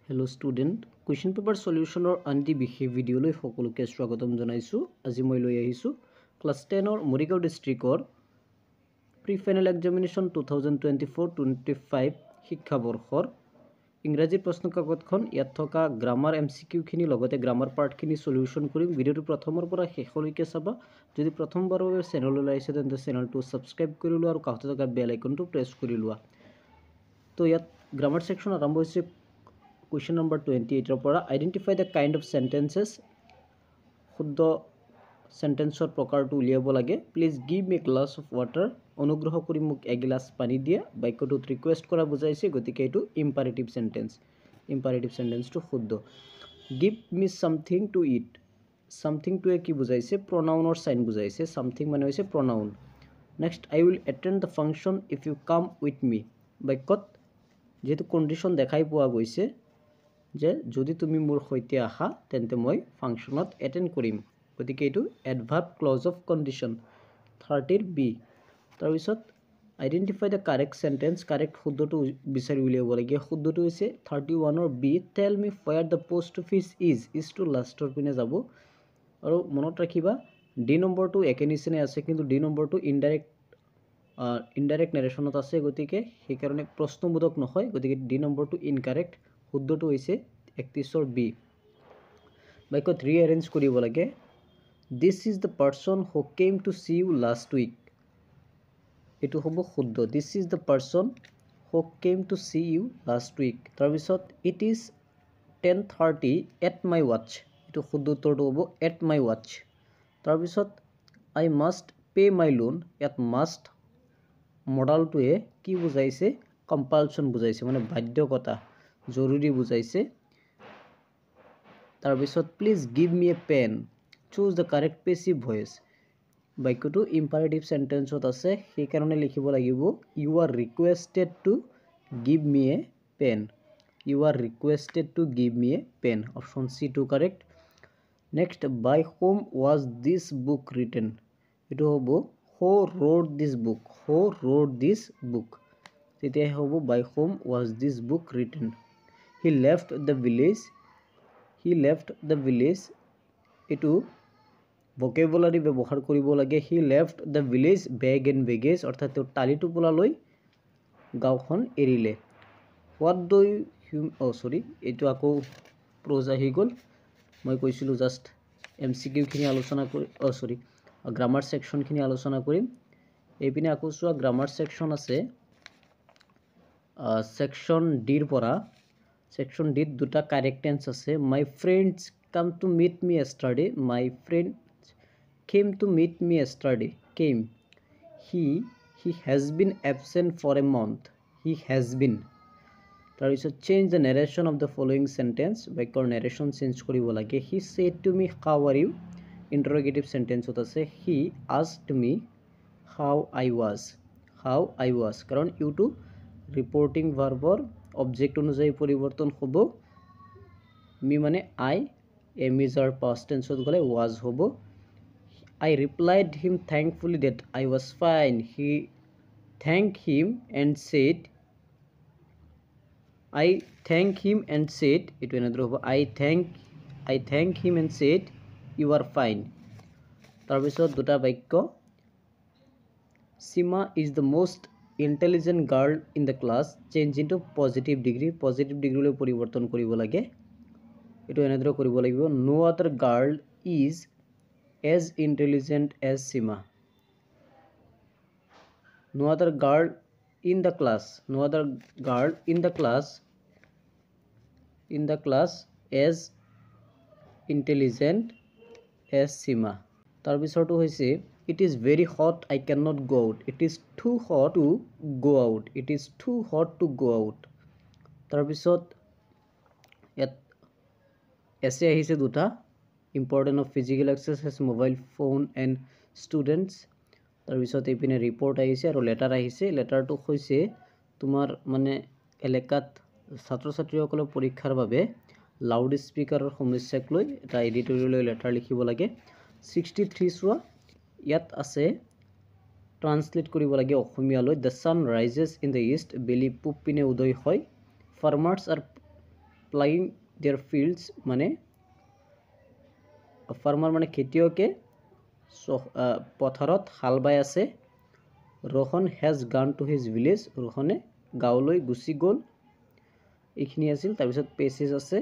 Hello student, question paper solution or anti behave video loi সকলোকে স্বাগতম জনাইছো। আজি মই লৈ আহিছো class 10 or Morigao district or pre-final examination 2024-25 শিক্ষা বৰ্ষৰ ইংৰাজী প্ৰশ্ন কাকতখন ইয়াত থকা গ্ৰামাৰ এমসিকিউ খিনি লগতে গ্ৰামাৰ পাৰ্ট খিনি সলিউশন কৰিম। ভিডিওটো প্ৰথমৰ পৰা শেষলৈকে চাবা। যদি প্ৰথমবাৰৰ বাবে চেনেললৈ আহিছে তেন্তে চেনেলটো সাবস্ক্ৰাইব কৰি লোৱা আৰু কাষতে থকা বেল আইকনটো প্ৰেছ কৰি লোৱা। তো ইয়াত গ্ৰামাৰ সেকশন আৰম্ভ হৈছে question number 28 পৰা identify the kind of sentences শুদ্ধ সেন্টেন্সৰ প্ৰকাৰটো উলিয়াব লাগে। Please give me a glass of water অনুগ্ৰহ কৰি মোক এগিলাস পানী দিয়া। বাক্যটোত ৰিকুৱেষ্ট কৰা বুজাইছে, গতিকে এটো ইম্পাৰেটিভ সেন্টেন্সটো শুদ্ধ। Give me something to eat, something to কি বুজাইছে, প্ৰনাউনৰ সাইন বুজাইছে। সামথিং মানে হৈছে প্ৰনাউন। Next I will attend the function if you come with me. বাক্যত যেহেতু কন্ডিশন দেখাই পোৱা গৈছে যে যদি তুমি মোৰ সৈতে আহা তেন্তে মই ফাংশনত এটেন্ড কৰিম, গতিকে এটো adverb clause of condition 30 B. তাৰ পিছত identify the correct sentence, correct শুদ্ধটো বিচাৰি উলিয়াব লাগে। শুদ্ধটো হৈছে 31 or B, tell me where the post office is to লাষ্টৰ পিনে যাব। আৰু মনত ৰাখিবা ডি নম্বৰটো একে নিচিনা আছে, কিন্তু ডি নম্বৰটো ইনডাইৰেক্ট নেৰেশনত আছে, গতিকে সেই কাৰণে প্ৰশ্নবোধক নহয়, গতিকে ডি নম্বৰটো ইনকাৰেক্ট। শুদ্ধটো হৈছে 31 অৰ বি। বাক্যত ৰিএৰেঞ্জ কৰিব লাগে। This is the person who came to see you last week, এটো হ'ব শুদ্ধ। This is the person who came to see you last week. তাৰপিছত it is 10:30 at my watch, এটো শুদ্ধ উত্তৰটো হ'ব এট মাই ৱাচ। তাৰপিছত I must pay my loan, ইয়াত মাষ্ট মডালটোৱে কি বুজাইছে, কম্পালচন বুজাইছে, মানে বাধ্যকতা, জৰুৰী বুজাইছে। তাৰপিছত please give me a pen, choose the correct passive voice. বাক্যটো ইম্পাৰেটিভ সেন্টেন্সত আছে, সেই কাৰণে লিখিব লাগিব you are requested to give me a pen. You are requested to give me a pen, option C to correct. Next by whom was this book written, এটো হ'ব who wrote this book, who wrote this book, তেতিয়া হ'ব by whom was this book written. He left the village, he left the village, এটো vocabulary ব্যৱহাৰ কৰিব লাগে। He left the village bag and baggage, অৰ্থাৎ তেওঁ টালি টোপোলা লৈ গাঁওখন এৰিলে। হোৱাট ডু ইউ এইটো আকৌ প্ৰজ আহি গ'ল। মই কৈছিলোঁ জাষ্ট এমসিকিউখিনি আলোচনা কৰি গ্ৰামাৰ সেকশনখিনি আলোচনা কৰিম। এইপিনে আকৌ চোৱা গ্ৰামাৰ সেকশন আছে সেকশন ডিৰ পৰা। সেকশন ডিত দুটা কাৰেক্ট টেন্স আছে। My friends come to meet me yesterday, my friends came to meet me yesterday, came. He has been absent for a month, he has been. তাৰপিছত change the narration of the following sentence, বাক্যৰ narration change কৰিব লাগে। He said to me how are you, interrogative সেন্টেন্সত আছে। He asked me how I was, কাৰণ ইউটো reporting ভাৰ্বৰ object অনুযায়ী পৰিৱৰ্তন হ'ব। মি মানে আই, এম ইজ আৰ পাষ্ট টেন্সত গ'লে ৱাজ হ'ব। I replied him thankfully that I was fine. He thanked him and said, I thank him and said, it will another hobo, I thank him and said you are fine. Tarbisot duta bakyo, Sima is the most intelligent girl in the class, change into positive degree le poriborton koribo lage. Eto another koribo lagibo, no other girl is as intelligent as Sima. No other girl in the class, no other girl in the class as intelligent as Sima. Tarbisoto hoise, it is very hot, I cannot go out, it is too hot to go out, it is too hot to go out. Tarbisot yat essay ahise duta, important of physical exercise, mobile phone and students. তাৰপিছত এইপিনে report আহিছে আৰু letter আহিছে। লেটাৰটো হৈছে তোমাৰ মানে এলেকাত ছাত্ৰ ছাত্ৰীসকলৰ পৰীক্ষাৰ বাবে লাউড স্পিকাৰৰ সমস্যাক লৈ এটা এডিটৰিয়েল লেটাৰ লিখিব লাগে। 63 চোৱা, ইয়াত আছে ট্ৰান্সলেট কৰিব লাগে অসমীয়ালৈ। The sun rises in the east, বেলি পূব পিনে উদয় হয়। Farmers are ploughing their fields মানে ফাৰ্মাৰ মানে খেতিয়কে পথাৰত হাল বাই আছে। Rohan has gone to his village. Rohane গাঁৱলৈ গুচি গ'ল। এইখিনি আছিল। তাৰপিছত পেছেজ আছে,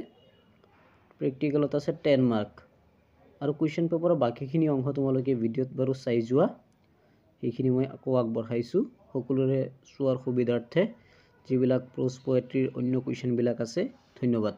প্ৰেক্টিকেলত আছে 10 মাৰ্ক। আৰু কুৱেশ্যন পেপাৰৰ বাকীখিনি অংশ তোমালোকে ভিডিঅ'ত বাৰু চাই যোৱা। সেইখিনি মই আকৌ আগবঢ়াইছোঁ সকলোৰে চোৱাৰ সুবিধাৰ্থে। যিবিলাক প্ৰ'জ পয়েট্ৰিৰ অন্য কুৱেশ্যনবিলাক আছে। ধন্যবাদ।